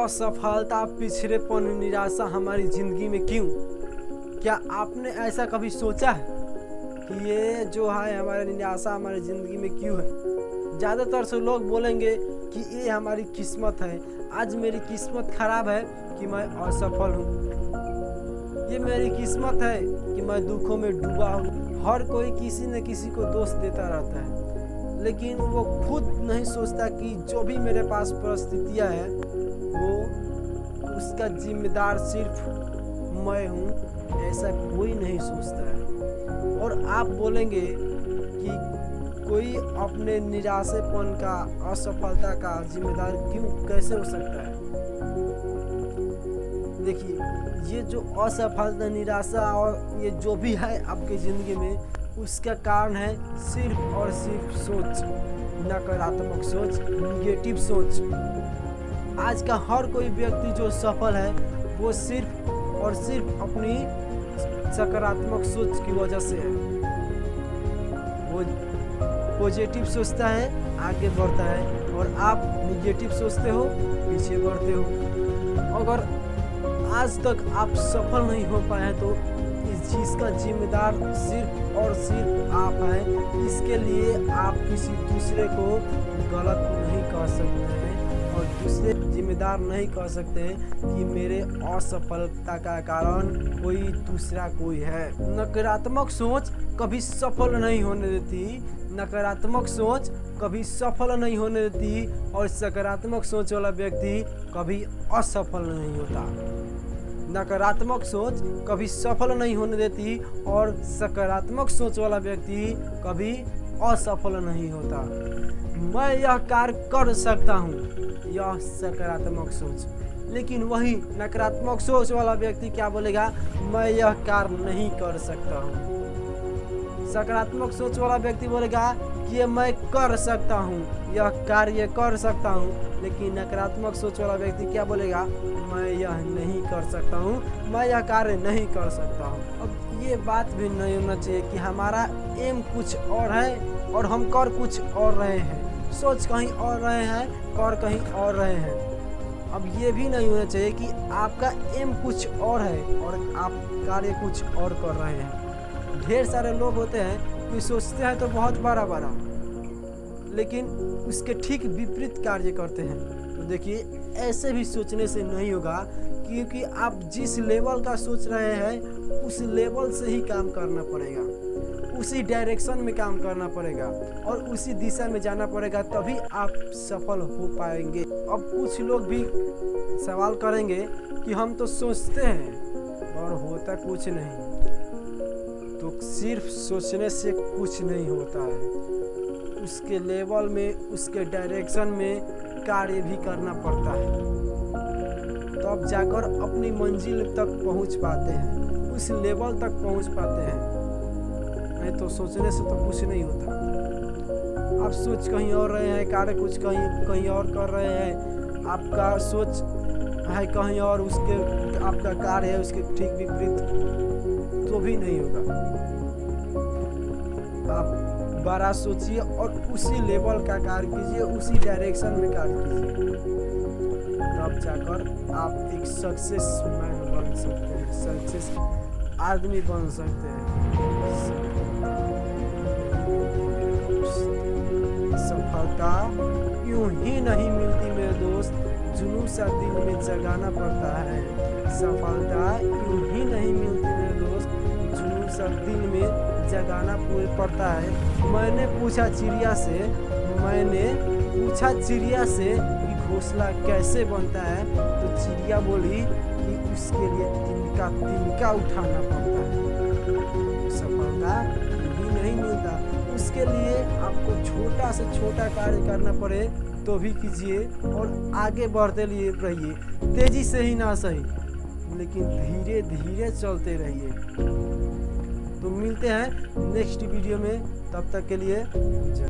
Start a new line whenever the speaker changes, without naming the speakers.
असफलता, पिछड़ेपन, निराशा हमारी ज़िंदगी में क्यों? क्या आपने ऐसा कभी सोचा है कि ये जो है हमारी निराशा हमारी ज़िंदगी में क्यों है? ज़्यादातर से लोग बोलेंगे कि ये हमारी किस्मत है, आज मेरी किस्मत ख़राब है कि मैं असफल हूँ। ये मेरी किस्मत है कि मैं दुखों में डूबा हूँ। हर कोई किसी न किसी को दोष देता रहता है, लेकिन वो खुद नहीं सोचता कि जो भी मेरे पास परिस्थितियाँ हैं वो उसका जिम्मेदार सिर्फ मैं हूँ, ऐसा कोई नहीं सोचता है। और आप बोलेंगे कि कोई अपने निराशेपन का, असफलता का जिम्मेदार कैसे हो सकता है? देखिए, ये जो असफलता, निराशा और ये जो भी है आपकी ज़िंदगी में, उसका कारण है सिर्फ और सिर्फ सोच, नकारात्मक सोच, निगेटिव सोच। आज का हर कोई व्यक्ति जो सफल है वो सिर्फ और सिर्फ अपनी सकारात्मक सोच की वजह से है। वो पॉजिटिव सोचता है, आगे बढ़ता है, और आप निगेटिव सोचते हो, पीछे बढ़ते हो। अगर आज तक आप सफल नहीं हो पाए तो इस चीज़ का जिम्मेदार सिर्फ और सिर्फ आप हैं। इसके लिए आप किसी दूसरे को गलत नहीं कह सकते हैं और दूसरे जिम्मेदार नहीं कह सकते कि मेरे असफलता का कारण कोई दूसरा कोई है। नकारात्मक सोच कभी सफल नहीं होने देती, नकारात्मक सोच कभी सफल नहीं होने देती, और सकारात्मक सोच वाला व्यक्ति कभी असफल नहीं होता। नकारात्मक सोच कभी सफल नहीं होने देती और सकारात्मक सोच वाला व्यक्ति कभी असफल नहीं होता। मैं यह कार्य कर सकता हूँ, यह सकारात्मक सोच। लेकिन वही नकारात्मक सोच वाला व्यक्ति क्या बोलेगा? मैं यह कार्य नहीं कर सकता हूँ। सकारात्मक सोच वाला व्यक्ति बोलेगा कि मैं कर सकता हूँ, यह कार्य कर सकता हूँ। लेकिन नकारात्मक सोच वाला व्यक्ति क्या बोलेगा? मैं यह नहीं कर सकता हूँ, मैं यह कार्य नहीं कर सकता हूँ। अब ये बात भी नहीं होना चाहिए कि हमारा एम कुछ और है और हम कर कुछ और रहे हैं, सोच कहीं और रहे हैं, कर कहीं और रहे हैं। अब ये भी नहीं होना चाहिए कि आपका एम कुछ और है और आप कार्य कुछ और कर रहे हैं। ढेर सारे लोग होते हैं कि सोचते हैं तो बहुत बड़ा, लेकिन उसके ठीक विपरीत कार्य करते हैं। तो देखिए, ऐसे भी सोचने से नहीं होगा, क्योंकि आप जिस लेवल का सोच रहे हैं उस लेवल से ही काम करना पड़ेगा, उसी डायरेक्शन में काम करना पड़ेगा और उसी दिशा में जाना पड़ेगा, तभी आप सफल हो पाएंगे। अब कुछ लोग भी सवाल करेंगे कि हम तो सोचते हैं और होता कुछ नहीं। तो सिर्फ सोचने से कुछ नहीं होता है, उसके लेवल में, उसके डायरेक्शन में कार्य भी करना पड़ता है, तब जाकर अपनी मंजिल तक पहुंच पाते हैं, उस लेवल तक पहुंच पाते हैं। नहीं तो सोचने से तो कुछ नहीं होता। आप सोच कहीं और रहे हैं, कार्य कुछ कहीं और कर रहे हैं, आपका सोच है कहीं और, उसके आपका कार्य है उसके ठीक विपरीत, तो भी नहीं होगा। आप बड़ा सोचिए और उसी लेवल का कार्य कीजिए, उसी डायरेक्शन में कार्य कीजिए, तब जाकर आप एक सक्सेस मैन बन सकते हैं, सक्सेस आदमी बन सकते हैं। सफलता यूं ही नहीं मिलती मेरे दोस्त, जुनून सा दिल में जगाना पड़ता है। सफलता यूं ही नहीं मिलती मेरे दोस्त, जुनून सा दिल में जगाना पड़ता है। मैंने पूछा चिड़िया से कि घोंसला कैसे बनता है, तो चिड़िया बोली कि उसके लिए तिनका उठाना पड़ता है। सफलता भी नहीं मिलता, उसके लिए आपको छोटा से छोटा कार्य करना पड़े तो भी कीजिए और आगे बढ़ते लिए रहिए, तेजी से ही ना सही, लेकिन धीरे धीरे चलते रहिए। तो मिलते हैं नेक्स्ट वीडियो में, तब तक के लिए।